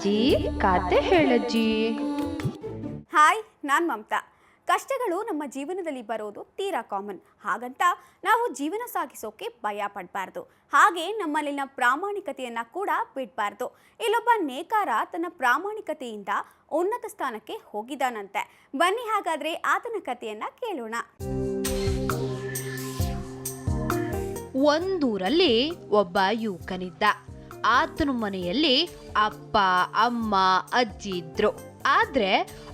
ಅಜ್ಜಿ ಕತೆ ಹೇಳಜ್ಜಿ. ಹಾಯ್, ನಾನು ಮಮತಾ. ಕಷ್ಟಗಳು ನಮ್ಮ ಜೀವನದಲ್ಲಿ ಬರೋದು ತೀರಾ ಕಾಮನ್. ಹಾಗಂತ ನಾವು ಜೀವನ ಸಾಗಿಸೋಕೆ ಭಯ ಪಡಬಾರ್ದು. ಹಾಗೆ ನಮ್ಮಲ್ಲಿನ ಪ್ರಾಮಾಣಿಕತೆಯನ್ನು ಕೂಡ ಬಿಡಬಾರ್ದು. ಇಲ್ಲೊಬ್ಬ ನೇಕಾರ ತನ್ನ ಪ್ರಾಮಾಣಿಕತೆಯಿಂದ ಉನ್ನತ ಸ್ಥಾನಕ್ಕೆ ಹೋಗಿದ್ದಾನಂತೆ. ಬನ್ನಿ ಹಾಗಾದ್ರೆ ಆತನ ಕಥೆಯನ್ನ ಕೇಳೋಣ. ಒಂದೂರಲ್ಲಿ ಒಬ್ಬ ಯುವಕನಿದ್ದ. ಆತನ ಮನೆಯಲ್ಲಿ ಅಪ್ಪ ಅಮ್ಮ ಅಜ್ಜಿ ಇದ್ರು. ಆದ್ರೆ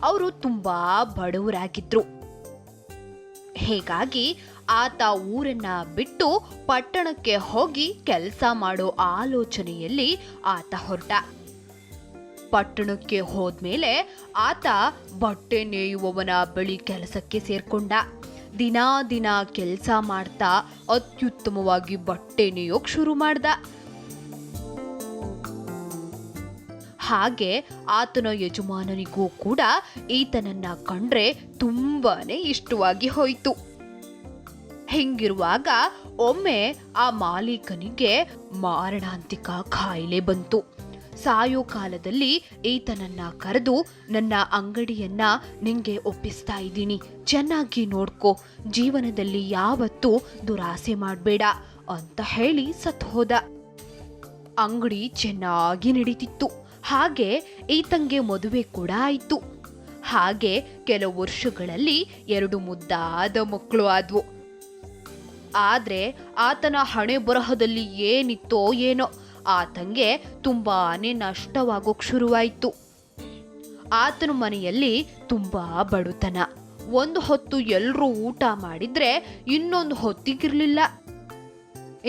ಅವರು ತುಂಬಾ ಬಡವರಾಗಿದ್ರು. ಹೀಗಾಗಿ ಆತ ಊರನ್ನ ಬಿಟ್ಟು ಪಟ್ಟಣಕ್ಕೆ ಹೋಗಿ ಕೆಲಸ ಮಾಡೋ ಆಲೋಚನೆಯಲ್ಲಿ ಆತ ಹೊರಟ. ಪಟ್ಟಣಕ್ಕೆ ಹೋದ್ಮೇಲೆ ಆತ ಬಟ್ಟೆ ನೇಯುವವನ ಬಳಿ ಕೆಲಸಕ್ಕೆ ಸೇರ್ಕೊಂಡ. ದಿನಾ ದಿನ ಕೆಲಸ ಮಾಡ್ತಾ ಅತ್ಯುತ್ತಮವಾಗಿ ಬಟ್ಟೆ ನೇಯೋಕ್ ಶುರು ಮಾಡ್ದ. ಹಾಗೆ ಆತನ ಯಜಮಾನನಿಗೂ ಕೂಡ ಈತನನ್ನ ಕಂಡ್ರೆ ತುಂಬಾನೇ ಇಷ್ಟವಾಗಿ ಹೋಯ್ತು. ಹಿಂಗಿರುವಾಗ ಒಮ್ಮೆ ಆ ಮಾಲೀಕನಿಗೆ ಮಾರಣಾಂತಿಕ ಕಾಯಿಲೆ ಬಂತು. ಸಾಯೋ ಕಾಲದಲ್ಲಿ ಈತನನ್ನ ಕರೆದು, ನನ್ನ ಅಂಗಡಿಯನ್ನ ನಿಂಗೆ ಒಪ್ಪಿಸ್ತಾ ಇದ್ದೀನಿ, ಚೆನ್ನಾಗಿ ನೋಡ್ಕೋ, ಜೀವನದಲ್ಲಿ ಯಾವತ್ತೂ ದುರಾಸೆ ಮಾಡಬೇಡ ಅಂತ ಹೇಳಿ ಸತ್ ಹೋದ. ಅಂಗಡಿ ಚೆನ್ನಾಗಿ ನಡೀತಿತ್ತು. ಹಾಗೆ ಈತಂಗೆ ಮದುವೆ ಕೂಡ ಆಯ್ತು. ಹಾಗೆ ಕೆಲವು ವರ್ಷಗಳಲ್ಲಿ 2 ಮುದ್ದಾದ ಮಕ್ಕಳು ಆದ್ವು. ಆದ್ರೆ ಆತನ ಹಣೆ ಬರಹದಲ್ಲಿ ಏನಿತ್ತೋ ಏನೋ, ಆತಂಗೆ ತುಂಬಾನೇ ನಷ್ಟವಾಗೋಕ್ ಶುರುವಾಯ್ತು. ಆತನ ಮನೆಯಲ್ಲಿ ತುಂಬಾ ಬಡತನ. ಒಂದು ಹೊತ್ತು ಎಲ್ರೂ ಊಟ ಮಾಡಿದ್ರೆ ಇನ್ನೊಂದು ಹೊತ್ತಿಗಿರ್ಲಿಲ್ಲ.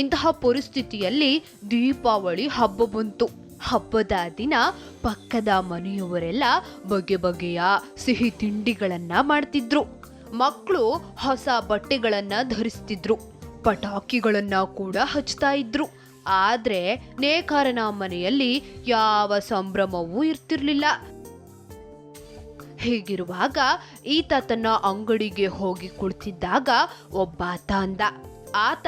ಇಂತಹ ಪರಿಸ್ಥಿತಿಯಲ್ಲಿ ದೀಪಾವಳಿ ಹಬ್ಬ ಬಂತು. ಹಬ್ಬದ ದಿನ ಪಕ್ಕದ ಮನೆಯವರೆಲ್ಲ ಬಗೆ ಬಗೆಯ ಸಿಹಿ ತಿಂಡಿಗಳನ್ನ ಮಾಡ್ತಿದ್ರು. ಮಕ್ಕಳು ಹೊಸ ಬಟ್ಟೆಗಳನ್ನ ಧರಿಸ್ತಿದ್ರು, ಪಟಾಕಿಗಳನ್ನ ಕೂಡ ಹಚ್ತಾ ಇದ್ರು. ಆದ್ರೆ ನೇಕಾರನ ಮನೆಯಲ್ಲಿ ಯಾವ ಸಂಭ್ರಮವೂ ಇರ್ತಿರ್ಲಿಲ್ಲ. ಹೀಗಿರುವಾಗ ಈತ ತನ್ನ ಅಂಗಡಿಗೆ ಹೋಗಿ ಕುಳಿತಿದ್ದಾಗ ಒಬ್ಬಾತ ಅಂದ. ಆತ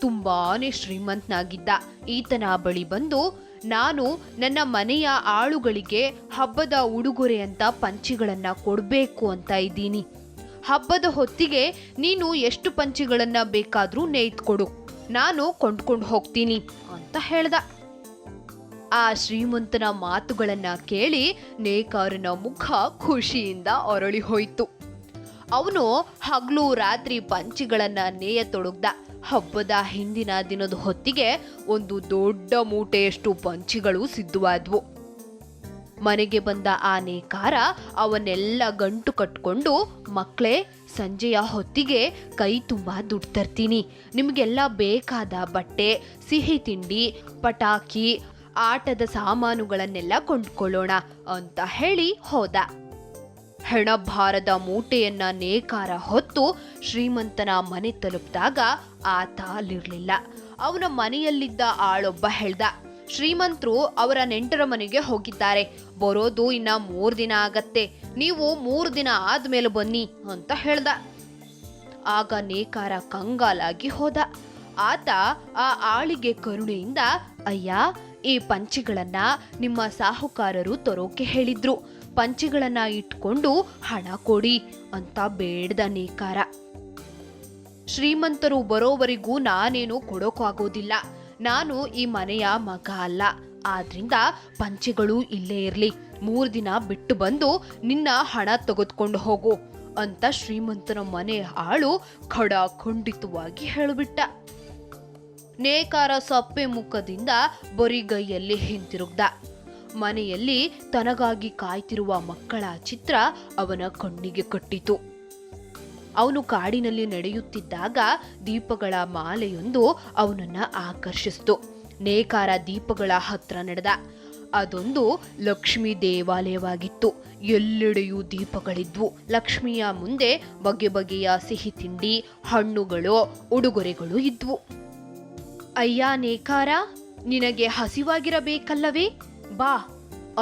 ತುಂಬಾನೇ ಶ್ರೀಮಂತನಾಗಿದ್ದ. ಈತನ ಬಳಿ ಬಂದು, ನಾನು ನನ್ನ ಮನೆಯ ಆಳುಗಳಿಗೆ ಹಬ್ಬದ ಉಡುಗೊರೆ ಅಂತ ಪಂಚಿಗಳನ್ನ ಕೊಡ್ಬೇಕು ಅಂತ ಇದ್ದೀನಿ. ಹಬ್ಬದ ಹೊತ್ತಿಗೆ ನೀನು ಎಷ್ಟು ಪಂಚಿಗಳನ್ನ ಬೇಕಾದ್ರೂ ನೇಯ್ದುಕೊಡು, ನಾನು ಕೊಂಡ್ಕೊಂಡು ಹೋಗ್ತೀನಿ ಅಂತ ಹೇಳ್ದ. ಆ ಶ್ರೀಮಂತನ ಮಾತುಗಳನ್ನ ಕೇಳಿ ನೇಕಾರನ ಮುಖ ಖುಷಿಯಿಂದ ಅರಳಿ ಹೋಯ್ತು. ಅವನು ಹಗಲು ರಾತ್ರಿ ಪಂಚಿಗಳನ್ನ ನೇಯತೊಡಗ್ದ. ಹಬ್ಬದ ಹಿಂದಿನ ದಿನದ ಹೊತ್ತಿಗೆ ಒಂದು ದೊಡ್ಡ ಮೂಟೆಯಷ್ಟು ಪಂಚಿಗಳು ಸಿದ್ಧವಾದ್ವು. ಮನೆಗೆ ಬಂದ ಆ ನೇಕಾರ ಅವನ್ನೆಲ್ಲ ಗಂಟು ಕಟ್ಕೊಂಡು, ಮಕ್ಕಳೇ, ಸಂಜೆಯ ಹೊತ್ತಿಗೆ ಕೈ ತುಂಬಾ ದುಡ್ಡು ತರ್ತೀನಿ, ನಿಮಗೆಲ್ಲ ಬೇಕಾದ ಬಟ್ಟೆ, ಸಿಹಿ ತಿಂಡಿ, ಪಟಾಕಿ, ಆಟದ ಸಾಮಾನುಗಳನ್ನೆಲ್ಲ ಕೊಂಡ್ಕೊಳ್ಳೋಣ ಅಂತ ಹೇಳಿ ಹೋದ. ಹೆಣಭಾರದ ಮೂಟೆಯನ್ನ ನೇಕಾರ ಹೊತ್ತು ಶ್ರೀಮಂತನ ಮನೆ ತಲುಪಿದಾಗ ಆತ ಅಲ್ಲಿರ್ಲಿಲ್ಲ. ಅವನ ಮನೆಯಲ್ಲಿದ್ದ ಆಳೊಬ್ಬ ಹೇಳ್ದ, ಶ್ರೀಮಂತರು ಅವರ ನೆಂಟರ ಮನೆಗೆ ಹೋಗಿದ್ದಾರೆ, ಬರೋದು ಇನ್ನ 3 ದಿನ ಆಗತ್ತೆ, ನೀವು 3 ದಿನ ಆದ್ಮೇಲೆ ಬನ್ನಿ ಅಂತ ಹೇಳ್ದ. ಆಗ ನೇಕಾರ ಕಂಗಾಲಾಗಿ ಹೋದ. ಆತ ಆ ಆಳಿಗೆ ಕರುಣೆಯಿಂದ, ಅಯ್ಯ, ಈ ಪಂಚಿಗಳನ್ನ ನಿಮ್ಮ ಸಾಹುಕಾರರು ತರೋಕೆ ಹೇಳಿದ್ರು, ಪಂಚಿಗಳನ್ನ ಇಟ್ಕೊಂಡು ಹಣ ಕೊಡಿ ಅಂತ ಬೇಡ್ದ ನೇಕಾರ. ಶ್ರೀಮಂತರು ಬರೋವರೆಗೂ ನಾನೇನು ಕೊಡೋಕಾಗೋದಿಲ್ಲ, ನಾನು ಈ ಮನೆಯ ಮಗ ಅಲ್ಲ, ಆದ್ರಿಂದ ಪಂಚಿಗಳು ಇಲ್ಲೇ ಇರ್ಲಿ, 3 ದಿನ ಬಿಟ್ಟು ಬಂದು ನಿನ್ನ ಹಣ ತೆಗೆದುಕೊಂಡು ಹೋಗು ಅಂತ ಶ್ರೀಮಂತನ ಮನೆ ಆಳು ಖಡಾಖಂಡಿತವಾಗಿ ಹೇಳಿಬಿಟ್ಟ. ನೇಕಾರ ಸಪ್ಪೆ ಮುಖದಿಂದ ಬರಿಗೈಯಲ್ಲಿ ಹಿಂತಿರುಗ್ದ. ಮನೆಯಲ್ಲಿ ತನಗಾಗಿ ಕಾಯ್ತಿರುವ ಮಕ್ಕಳ ಚಿತ್ರ ಅವನ ಕಣ್ಣಿಗೆ ಕಟ್ಟಿತು. ಅವನು ಕಾಡಿನಲ್ಲಿ ನಡೆಯುತ್ತಿದ್ದಾಗ ದೀಪಗಳ ಮಾಲೆಯೊಂದು ಅವನನ್ನ ಆಕರ್ಷಿಸಿತು. ನೇಕಾರ ದೀಪಗಳ ಹತ್ರ ನಡೆದ. ಅದೊಂದು ಲಕ್ಷ್ಮೀ ದೇವಾಲಯವಾಗಿತ್ತು. ಎಲ್ಲೆಡೆಯೂ ದೀಪಗಳಿದ್ವು. ಲಕ್ಷ್ಮಿಯ ಮುಂದೆ ಬಗೆ ಬಗೆಯ ಸಿಹಿ ತಿಂಡಿ, ಹಣ್ಣುಗಳು, ಉಡುಗೊರೆಗಳು ಇದ್ವು. ಅಯ್ಯ ನೇಕಾರ, ನಿನಗೆ ಹಸಿವಾಗಿರಬೇಕಲ್ಲವೇ, ಬಾ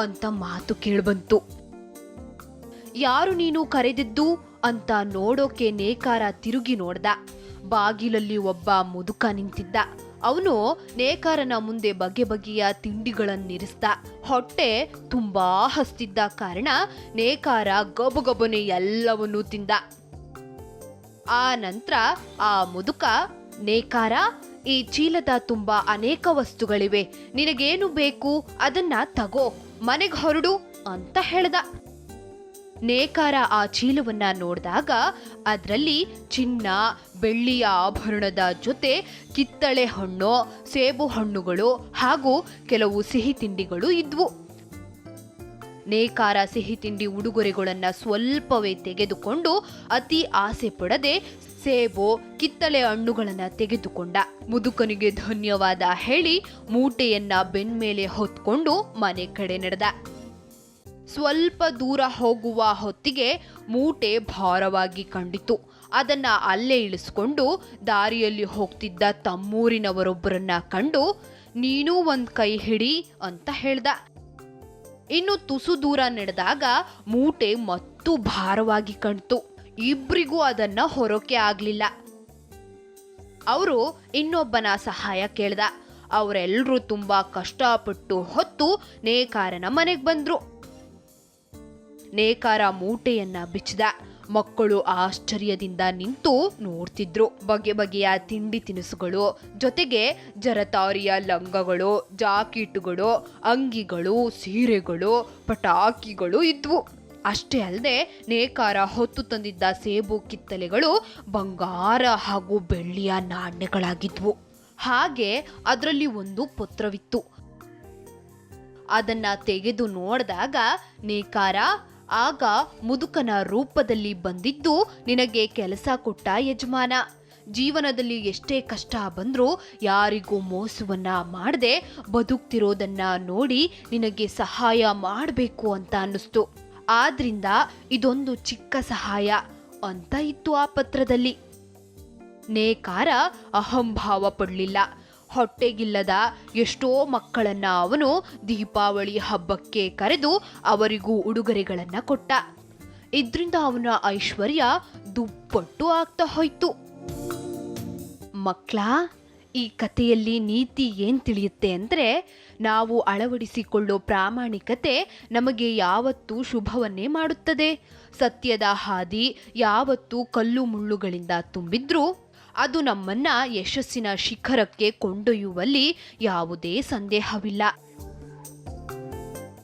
ಅಂತ ಮಾತು ಕೇಳ್ಬಂತು. ಯಾರು ನೀನು ಕರೆದಿದ್ದು ಅಂತ ನೋಡೋಕೆ ನೇಕಾರ ತಿರುಗಿ ನೋಡ್ದ. ಬಾಗಿಲಲ್ಲಿ ಒಬ್ಬ ಮುದುಕ ನಿಂತಿದ್ದ. ಅವನು ನೇಕಾರನ ಮುಂದೆ ಬಗೆ ಬಗೆಯ ತಿಂಡಿಗಳನ್ನಿರಿಸ್ದ. ಹೊಟ್ಟೆ ತುಂಬಾ ಹಸ್ತಿದ್ದ ಕಾರಣ ನೇಕಾರ ಗಬಗಬನೆ ಎಲ್ಲವನ್ನೂ ತಿಂದ. ಆ ನಂತರ ಆ ಮುದುಕ, ನೇಕಾರ, ಈ ಚೀಲದ ತುಂಬಾ ಅನೇಕ ವಸ್ತುಗಳಿವೆ, ನಿನಗೇನು ಬೇಕು ಅದನ್ನ ತಗೋ, ಮನೆಗೆ ಹೊರಡು ಅಂತ ಹೇಳ್ದ. ನೇಕಾರ ಆ ಚೀಲವನ್ನ ನೋಡಿದಾಗ ಅದರಲ್ಲಿ ಚಿನ್ನ, ಬೆಳ್ಳಿಯ ಆಭರಣದ ಜೊತೆ ಕಿತ್ತಳೆ ಹಣ್ಣು, ಸೇಬು ಹಣ್ಣುಗಳು ಹಾಗೂ ಕೆಲವು ಸಿಹಿ ತಿಂಡಿಗಳು ಇದ್ವು. ನೇಕಾರ ಸಿಹಿ ತಿಂಡಿ ಉಡುಗೊರೆಗಳನ್ನ ಸ್ವಲ್ಪವೇ ತೆಗೆದುಕೊಂಡು ಅತಿ ಆಸೆ ಪಡದೆ ಸೇಬು, ಕಿತ್ತಳೆ ಹಣ್ಣುಗಳನ್ನ ತೆಗೆದುಕೊಂಡ. ಮುದುಕನಿಗೆ ಧನ್ಯವಾದ ಹೇಳಿ ಮೂಟೆಯನ್ನ ಬೆನ್ಮೇಲೆ ಹೊತ್ಕೊಂಡು ಮನೆ ಕಡೆ ನಡೆದ. ಸ್ವಲ್ಪ ದೂರ ಹೋಗುವ ಹೊತ್ತಿಗೆ ಮೂಟೆ ಭಾರವಾಗಿ ಕಂಡಿತು. ಅದನ್ನ ಅಲ್ಲೇ ಇಳಿಸ್ಕೊಂಡು ದಾರಿಯಲ್ಲಿ ಹೋಗ್ತಿದ್ದ ತಮ್ಮೂರಿನವರೊಬ್ಬರನ್ನ ಕಂಡು, ನೀನೂ ಒಂದ್ ಕೈ ಹಿಡಿ ಅಂತ ಹೇಳ್ದ. ಇನ್ನು ತುಸು ದೂರ ನಡೆದಾಗ ಮೂಟೆ ಮತ್ತೂ ಭಾರವಾಗಿ ಕಾಣ್ತು. ಇಬ್ರಿಗೂ ಅದನ್ನ ಹೊರೋಕೆ ಆಗ್ಲಿಲ್ಲ. ಅವರು ಇನ್ನೊಬ್ಬನ ಸಹಾಯ ಕೇಳ್ದ. ಅವರೆಲ್ಲರೂ ತುಂಬಾ ಕಷ್ಟಪಟ್ಟು ಹೊತ್ತು ನೇಕಾರನ ಮನೆಗೆ ಬಂದ್ರು. ನೇಕಾರ ಮೂಟೆಯನ್ನ ಬಿಚ್ಚಿದ. ಮಕ್ಕಳು ಆಶ್ಚರ್ಯದಿಂದ ನಿಂತು ನೋಡ್ತಿದ್ರು. ಬಗೆ ಬಗೆಯ ತಿಂಡಿ ತಿನಿಸುಗಳು ಜೊತೆಗೆ ಜರತಾರಿಯ ಲಂಗಗಳು, ಜಾಕೀಟುಗಳು, ಅಂಗಿಗಳು, ಸೀರೆಗಳು, ಪಟಾಕಿಗಳು ಇದ್ವು. ಅಷ್ಟೇ ಅಲ್ಲದೆ ನೇಕಾರ ಹೊತ್ತು ತಂದಿದ್ದ ಸೇಬು, ಕಿತ್ತಲೆಗಳು ಬಂಗಾರ ಹಾಗೂ ಬೆಳ್ಳಿಯ ನಾಣ್ಯಗಳಾಗಿದ್ವು. ಹಾಗೆ ಅದರಲ್ಲಿ ಒಂದು ಪತ್ರವಿತ್ತು. ಅದನ್ನ ತೆಗೆದು ನೋಡಿದಾಗ ನೇಕಾರ, ಆಗ ಮುದುಕನ ರೂಪದಲ್ಲಿ ಬಂದಿದ್ದು ನಿನಗೆ ಕೆಲಸ ಕೊಟ್ಟ ಯಜಮಾನ. ಜೀವನದಲ್ಲಿ ಎಷ್ಟೇ ಕಷ್ಟ ಬಂದ್ರೂ ಯಾರಿಗೂ ಮೋಸವನ್ನ ಮಾಡದೆ ಬದುಕ್ತಿರೋದನ್ನ ನೋಡಿ ನಿನಗೆ ಸಹಾಯ ಮಾಡಬೇಕು ಅಂತ ಅನ್ನಿಸ್ತು. ಆದ್ರಿಂದ ಇದೊಂದು ಚಿಕ್ಕ ಸಹಾಯ ಅಂತ ಇತ್ತು ಆ ಪತ್ರದಲ್ಲಿ. ನೇಕಾರ ಅಹಂಭಾವ ಪಡಲಿಲ್ಲ. ಹೊಟ್ಟೆಗಿಲ್ಲದ ಎಷ್ಟೋ ಮಕ್ಕಳನ್ನ ಅವನು ದೀಪಾವಳಿ ಹಬ್ಬಕ್ಕೆ ಕರೆದು ಅವರಿಗೂ ಉಡುಗೊರೆಗಳನ್ನ ಕೊಟ್ಟ. ಇದ್ರಿಂದ ಅವನ ಐಶ್ವರ್ಯ ದುಪ್ಪಟ್ಟು ಆಗ್ತಾ ಹೋಯ್ತು. ಮಕ್ಕಳ, ಈ ಕಥೆಯಲ್ಲಿ ನೀತಿ ಏನ್ ತಿಳಿಯುತ್ತೆ ಅಂದ್ರೆ, ನಾವು ಅಳವಡಿಸಿಕೊಳ್ಳೋ ಪ್ರಾಮಾಣಿಕತೆ ನಮಗೆ ಯಾವತ್ತೂ ಶುಭವನ್ನೇ ಮಾಡುತ್ತದೆ. ಸತ್ಯದ ಹಾದಿ ಯಾವತ್ತೂ ಕಲ್ಲು ಮುಳ್ಳುಗಳಿಂದ ತುಂಬಿದ್ರೂ ಅದು ನಮ್ಮನ್ನ ಯಶಸ್ಸಿನ ಶಿಖರಕ್ಕೆ ಕೊಂಡೊಯ್ಯುವಲ್ಲಿ ಯಾವುದೇ ಸಂದೇಹವಿಲ್ಲ.